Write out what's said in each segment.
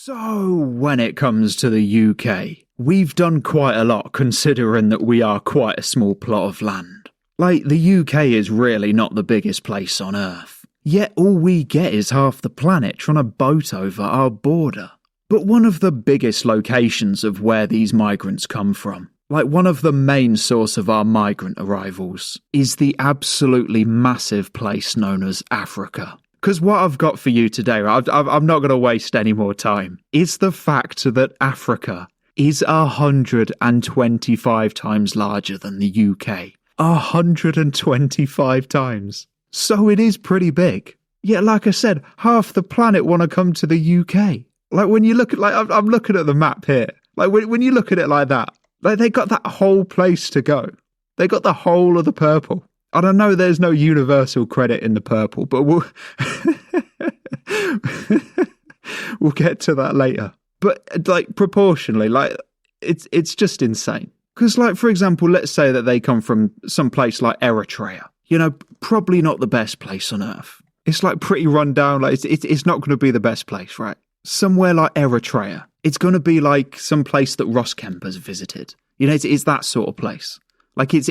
So, when it comes to the UK, we've done quite a lot considering that we are quite a small plot of land. Like, the UK is really not the biggest place on Earth. Yet all we get is half the planet trying to boat over our border. But one of the biggest locations of where these migrants come from, like one of the main source of our migrant arrivals, is the absolutely massive place known as Africa. Because what I've got for you today, I'm not going to waste any more time, is the fact that Africa is 125 times larger than the UK. 125 times. So it is pretty big. Yet, like I said, half the planet want to come to the UK. Like, when you look at, I'm looking at the map here. Like, when you look at it like that, like, they got that whole place to go. They got the whole of the purple. And I know there's no universal credit in the purple, but we'll get to that later. But, like, proportionally, like, it's just insane. Because, like, for example, let's say that they come from some place like Eritrea. You know, probably not the best place on Earth. It's, like, pretty run down. Like, it's not going to be the best place, right? Somewhere like Eritrea, it's going to be like some place that Ross Kemp has visited. You know, it's that sort of place. Like, it's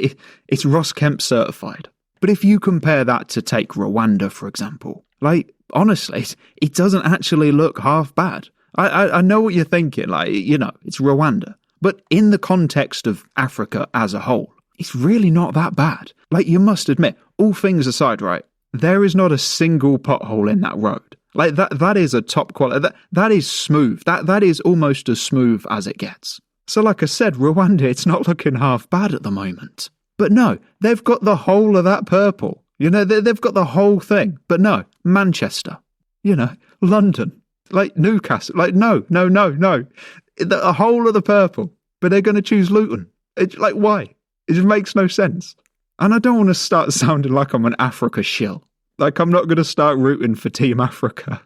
Ross Kemp certified. But if you compare that to, take Rwanda, for example, like, honestly, it doesn't actually look half bad. I know what you're thinking, like, you know, it's Rwanda. But in the context of Africa as a whole, it's really not that bad. Like, you must admit, all things aside, right, there is not a single pothole in that road. Like, that is a top quality, that is smooth. That is almost as smooth as it gets. So like I said, Rwanda, it's not looking half bad at the moment. But no, they've got the whole of that purple. You know, they've got the whole thing. But no, Manchester, you know, London, like Newcastle, like no. The whole of the purple. But they're going to choose Luton. Like, why? It just makes no sense. And I don't want to start sounding like I'm an Africa shill. Like, I'm not going to start rooting for Team Africa.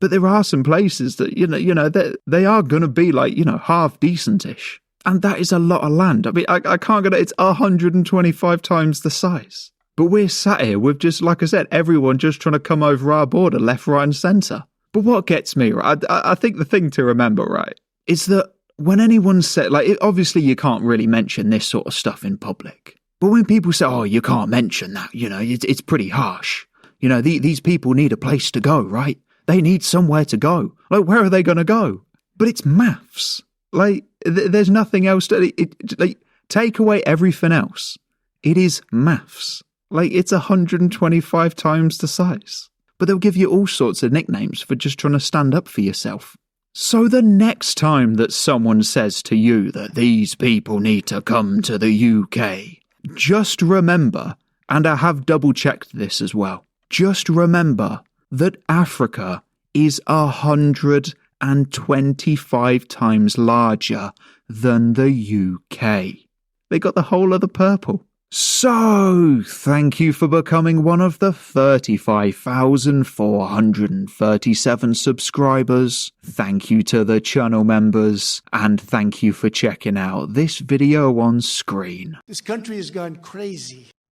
But there are some places that, you know, they are going to be, like, you know, half decentish. And that is a lot of land. I mean, I can't get it. It's 125 times the size. But we're sat here with, just, like I said, everyone just trying to come over our border, left, right and centre. But what gets me, right, I think the thing to remember, right, is that when anyone said, like, obviously you can't really mention this sort of stuff in public. But when people say, oh, you can't mention that, you know, it's pretty harsh. You know, these people need a place to go, right? They need somewhere to go. Like, where are they going to go? But it's maths. Like, there's nothing else to, like, take away everything else. It is maths. Like, it's 125 times the size. But they'll give you all sorts of nicknames for just trying to stand up for yourself. So the next time that someone says to you that these people need to come to the UK, just remember, and I have double-checked this as well, just remember that Africa is 125 times larger than the UK. They got the whole of the purple. So, thank you for becoming one of the 35,437 subscribers. Thank you to the channel members, and thank you for checking out this video on screen. This country has gone crazy.